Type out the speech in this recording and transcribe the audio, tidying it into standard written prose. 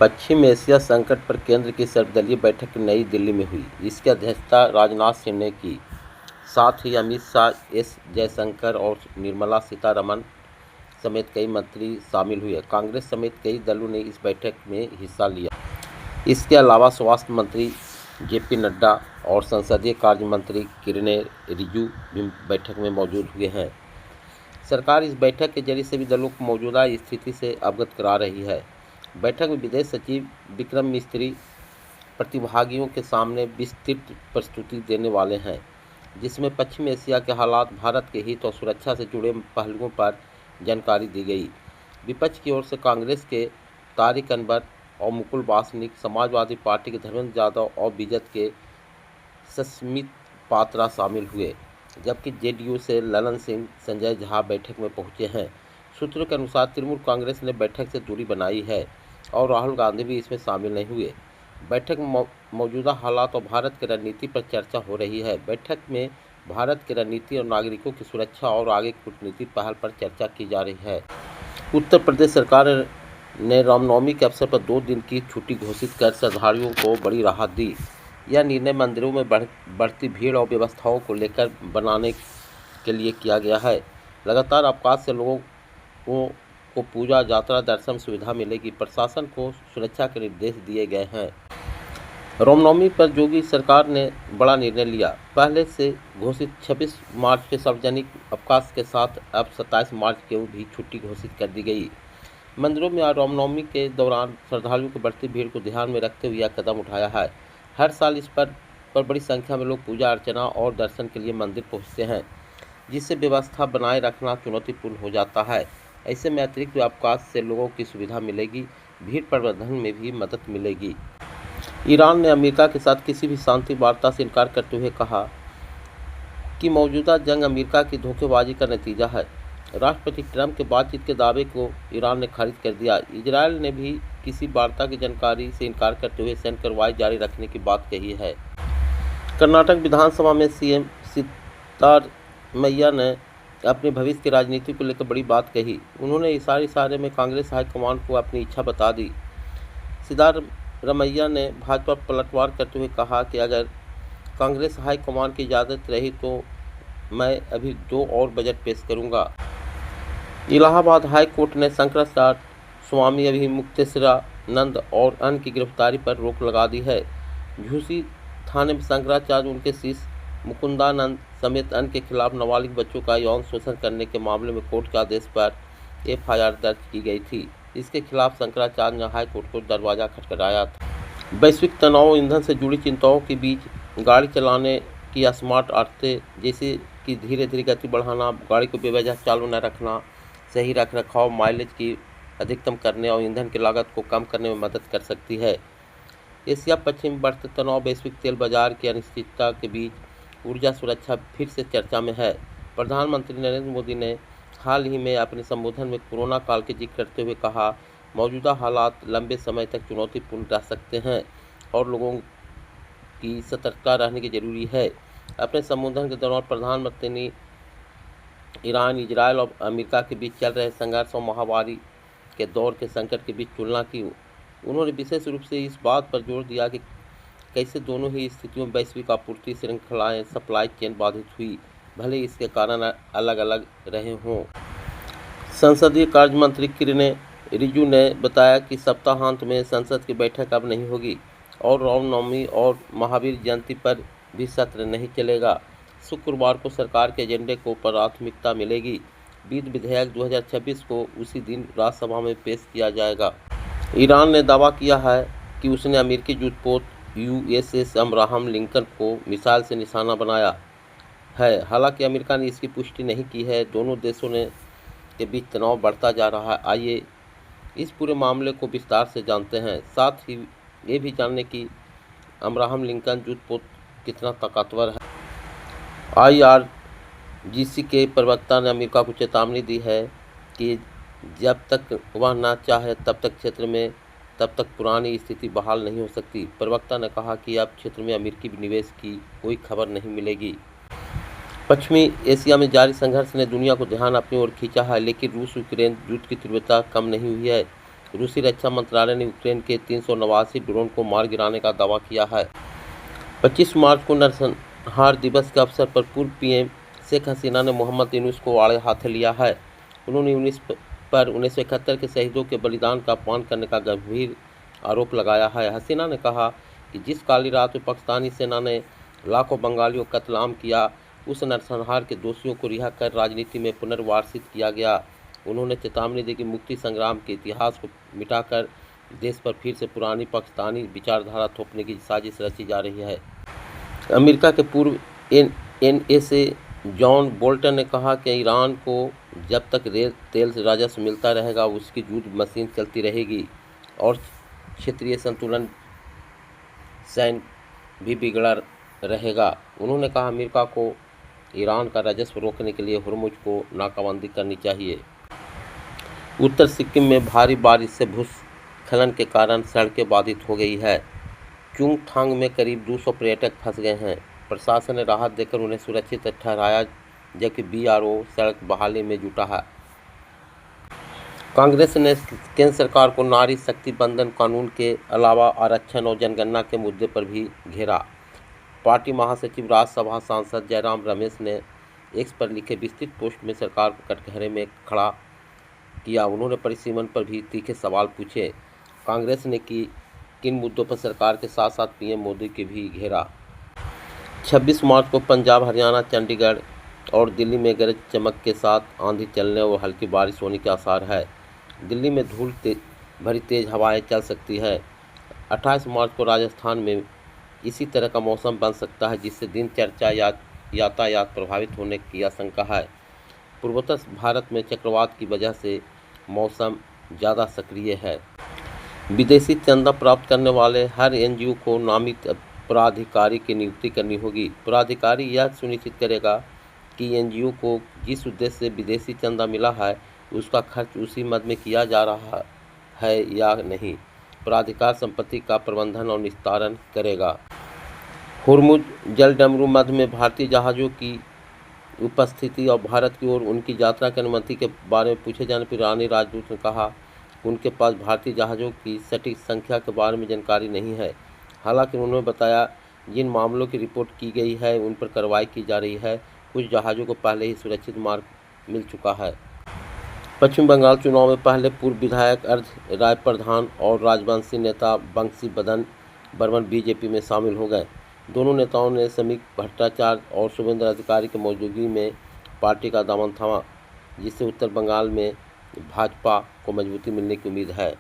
पश्चिम Asia संकट पर केंद्र की सर्वदलीय बैठक नई दिल्ली में हुई। इसकी अध्यक्षता राजनाथ सिंह ने की। साथ ही अमित शाह, एस जयशंकर और निर्मला सीतारमण समेत कई मंत्री शामिल हुए। कांग्रेस समेत कई दलों ने इस बैठक में हिस्सा लिया। इसके अलावा स्वास्थ्य मंत्री जेपी नड्डा और संसदीय कार्य मंत्री किरेन रिजिजू भी बैठक में मौजूद हुए हैं। सरकार इस बैठक के जरिए सभी दलों को मौजूदा स्थिति से अवगत करा रही है। बैठक में विदेश सचिव विक्रम मिस्री प्रतिभागियों के सामने विस्तृत प्रस्तुति देने वाले हैं, जिसमें पश्चिम एशिया के हालात, भारत के हित और सुरक्षा से जुड़े पहलुओं पर जानकारी दी गई। विपक्ष की ओर से कांग्रेस के तारिक अनवर और मुकुल वासनिक, समाजवादी पार्टी के धर्मेंद्र यादव और बीजेपी के सस्मित पात्रा शामिल हुए, जबकि जेडीयू से ललन सिंह, संजय झा बैठक में पहुंचे हैं। सूत्रों के अनुसार तृणमूल कांग्रेस ने बैठक से दूरी बनाई है और राहुल गांधी भी इसमें शामिल नहीं हुए। बैठक में मौजूदा हालात और भारत की रणनीति पर चर्चा हो रही है। बैठक में भारत की रणनीति और नागरिकों की सुरक्षा और आगे कूटनीतिक पहल पर चर्चा की जा रही है। उत्तर प्रदेश सरकार ने रामनवमी के अवसर पर 2 दिन की छुट्टी घोषित कर श्रद्धालुओं को बड़ी राहत दी। यह निर्णय मंदिरों में बढ़ती भीड़ और व्यवस्थाओं को लेकर बनाने के लिए किया गया है। लगातार अवकाश से लोगों को पूजा, यात्रा, दर्शन सुविधा मिलेगी। प्रशासन को सुरक्षा के निर्देश दिए गए हैं। रामनवमी पर योगी सरकार ने बड़ा निर्णय लिया। पहले से घोषित 26 मार्च के सार्वजनिक अवकाश के साथ अब 27 मार्च को भी छुट्टी घोषित कर दी गई। मंदिरों में आज रामनवमी के दौरान श्रद्धालुओं की बढ़ती भीड़ को ध्यान में रखते हुए यह कदम उठाया है। हर साल इस पर बड़ी संख्या में लोग पूजा अर्चना और दर्शन के लिए मंदिर पहुंचते हैं, जिससे व्यवस्था बनाए रखना चुनौतीपूर्ण हो जाता है। ऐसे में अतिरिक्त अवकाश से लोगों की सुविधा मिलेगी, भीड़ प्रबंधन में भी मदद मिलेगी। ईरान ने अमेरिका के साथ किसी भी शांति वार्ता से इनकार करते हुए कहा कि मौजूदा जंग अमेरिका की धोखेबाजी का नतीजा है। राष्ट्रपति ट्रंप के बातचीत के दावे को ईरान ने खारिज कर दिया। इजरायल ने भी किसी वार्ता की जानकारी से इनकार करते हुए सैन्य कार्रवाई जारी रखने की बात कही है। कर्नाटक विधानसभा में सीएम सिद्धारमैया ने अपने भविष्य की राजनीति को लेकर बड़ी बात कही। उन्होंने इशारे में कांग्रेस हाईकमान को अपनी इच्छा बता दी। सिद्धारमैया ने भाजपा पर पलटवार करते हुए कहा कि अगर कांग्रेस हाईकमान की इजाज़त रही तो मैं अभी 2 और बजट पेश करूंगा। इलाहाबाद हाई कोर्ट ने शंकराचार्य स्वामी अभिमुक्तेश्वरानंद और अन्य की गिरफ्तारी पर रोक लगा दी है। झूसी थाने में शंकराचार्य, उनके शिष्य मुकुंदानंद समेत अन्य के खिलाफ नाबालिग बच्चों का यौन शोषण करने के मामले में कोर्ट के आदेश पर एफआईआर दर्ज की गई थी। इसके खिलाफ शंकराचार्य ने हाई कोर्ट को दरवाजा खटखटाया था। वैश्विक तनाव और ईंधन से जुड़ी चिंताओं के बीच गाड़ी चलाने की स्मार्ट आदतें, जैसे कि धीरे धीरे गति बढ़ाना, गाड़ी को बेवजह चालू न रखना, सही रखरखाव, माइलेज की अधिकतम करने और ईंधन की लागत को कम करने में मदद कर सकती है। एशिया पश्चिम में बढ़ते तनाव, वैश्विक तेल बाजार की अनिश्चितता के बीच ऊर्जा सुरक्षा फिर से चर्चा में है। प्रधानमंत्री नरेंद्र मोदी ने हाल ही में अपने संबोधन में कोरोना काल के जिक्र करते हुए कहा, मौजूदा हालात लंबे समय तक चुनौतीपूर्ण रह सकते हैं और लोगों की सतर्कता रहने की जरूरी है। अपने संबोधन के दौरान प्रधानमंत्री ने ईरान, इजरायल और अमेरिका के बीच चल रहे संघर्ष और महामारी के दौर के संकट के बीच तुलना की। उन्होंने विशेष रूप से इस बात पर जोर दिया कि कैसे दोनों ही स्थितियों में वैश्विक आपूर्ति श्रृंखलाएं, सप्लाई चेन बाधित हुई, भले इसके कारण अलग अलग रहे हों। संसदीय कार्य मंत्री किरेन रिजिजू ने बताया कि सप्ताहांत में संसद की बैठक अब नहीं होगी और रामनवमी और महावीर जयंती पर भी सत्र नहीं चलेगा। शुक्रवार को सरकार के एजेंडे को प्राथमिकता मिलेगी। वित्त विधेयक 2026 को उसी दिन राज्यसभा में पेश किया जाएगा। ईरान ने दावा किया है कि उसने अमेरिकी युद्धपोत यूएसएस अब्राहम लिंकन को मिसाइल से निशाना बनाया है। हालांकि अमेरिका ने इसकी पुष्टि नहीं की है। दोनों देशों के बीच तनाव बढ़ता जा रहा है। आइए इस पूरे मामले को विस्तार से जानते हैं, साथ ही ये भी जानने की अब्राहम लिंकन युद्धपोत कितना ताकतवर है। आईआरजीसी के प्रवक्ता ने अमेरिका को चेतावनी दी है कि जब तक वह न चाहे तब तक पुरानी स्थिति बहाल नहीं हो सकती। प्रवक्ता ने कहा कि अब क्षेत्र में अमेरिकी निवेश की कोई खबर नहीं मिलेगी। पश्चिमी एशिया में जारी संघर्ष ने दुनिया को ध्यान अपनी ओर खींचा है, लेकिन रूस यूक्रेन युद्ध की तीव्रता कम नहीं हुई है। रूसी रक्षा मंत्रालय ने यूक्रेन के 389 ड्रोन को मार गिराने का दावा किया है। 25 मार्च को नरसंहार दिवस के अवसर पर पूर्व पीएम शेख हसीना ने मोहम्मद यूनुस को आड़े हाथे लिया है। उन्होंने यूनुस पर 1971 के शहीदों के बलिदान का अपमान करने का गंभीर आरोप लगाया है। हसीना ने कहा कि जिस काली रात में पाकिस्तानी सेना ने लाखों बंगालियों का कत्लेआम किया, उस नरसंहार के दोषियों को रिहा कर राजनीति में पुनर्वासित किया गया। उन्होंने चेतावनी दी कि मुक्ति संग्राम के इतिहास को मिटाकर देश पर फिर से पुरानी पाकिस्तानी विचारधारा थोपने की साजिश रची जा रही है। अमेरिका के पूर्व एनएसए जॉन बोल्टन ने कहा कि ईरान को जब तक तेल से राजस्व मिलता रहेगा, उसकी युद्ध मशीन चलती रहेगी और क्षेत्रीय संतुलन सैन भी बिगड़ा रहेगा। उन्होंने कहा अमेरिका को ईरान का राजस्व रोकने के लिए हुर्मुज को नाकाबंदी करनी चाहिए। उत्तर सिक्किम में भारी बारिश से भूस्खलन के कारण सड़कें बाधित हो गई है। चुंगथांग में करीब 200 पर्यटक फंस गए हैं। प्रशासन ने राहत देकर उन्हें सुरक्षित ठहराया, जबकि बीआरओ सड़क बहाली में जुटा है। कांग्रेस ने केंद्र सरकार को नारी शक्ति बंधन कानून के अलावा आरक्षण और जनगणना के मुद्दे पर भी घेरा। पार्टी महासचिव राज्यसभा सांसद जयराम रमेश ने एक्स पर लिखे विस्तृत पोस्ट में सरकार को कटघरे में खड़ा किया। उन्होंने परिसीमन पर भी तीखे सवाल पूछे। कांग्रेस ने किन मुद्दों पर सरकार के साथ साथ पीएम मोदी के भी घेरा। 26 मार्च को पंजाब, हरियाणा, चंडीगढ़ और दिल्ली में गरज चमक के साथ आंधी चलने और हल्की बारिश होने के आसार है। दिल्ली में धूल भरी तेज हवाएं चल सकती है। 28 मार्च को राजस्थान में इसी तरह का मौसम बन सकता है, जिससे दिनचर्या यातायात प्रभावित होने की आशंका है। पूर्वोत्तर भारत में चक्रवात की वजह से मौसम ज़्यादा सक्रिय है। विदेशी चंदा प्राप्त करने वाले हर एनजीओ को नामित प्राधिकारी की नियुक्ति करनी होगी। प्राधिकारी यह सुनिश्चित करेगा कि एनजीओ को जिस उद्देश्य से विदेशी चंदा मिला है, उसका खर्च उसी मद में किया जा रहा है या नहीं। प्राधिकार संपत्ति का प्रबंधन और निस्तारण करेगा। हुर्मुज जलडमरू मध्य में भारतीय जहाज़ों की उपस्थिति और भारत की ओर उनकी यात्रा की अनुमति के बारे में पूछे जाने पर ईरानी राजदूत ने कहा कि उनके पास भारतीय जहाज़ों की सटीक संख्या के बारे में जानकारी नहीं है। हालांकि उन्होंने बताया जिन मामलों की रिपोर्ट की गई है उन पर कार्रवाई की जा रही है। कुछ जहाज़ों को पहले ही सुरक्षित मार्ग मिल चुका है। पश्चिम बंगाल चुनाव में पहले पूर्व विधायक अर्ध राय प्रधान और राजवंशी नेता बंशी बर्मन बीजेपी में शामिल हो गए। दोनों नेताओं ने समीक भट्टाचार्य और शुभेंद्र अधिकारी की मौजूदगी में पार्टी का दामन थामा, जिससे उत्तर बंगाल में भाजपा को मजबूती मिलने की उम्मीद है।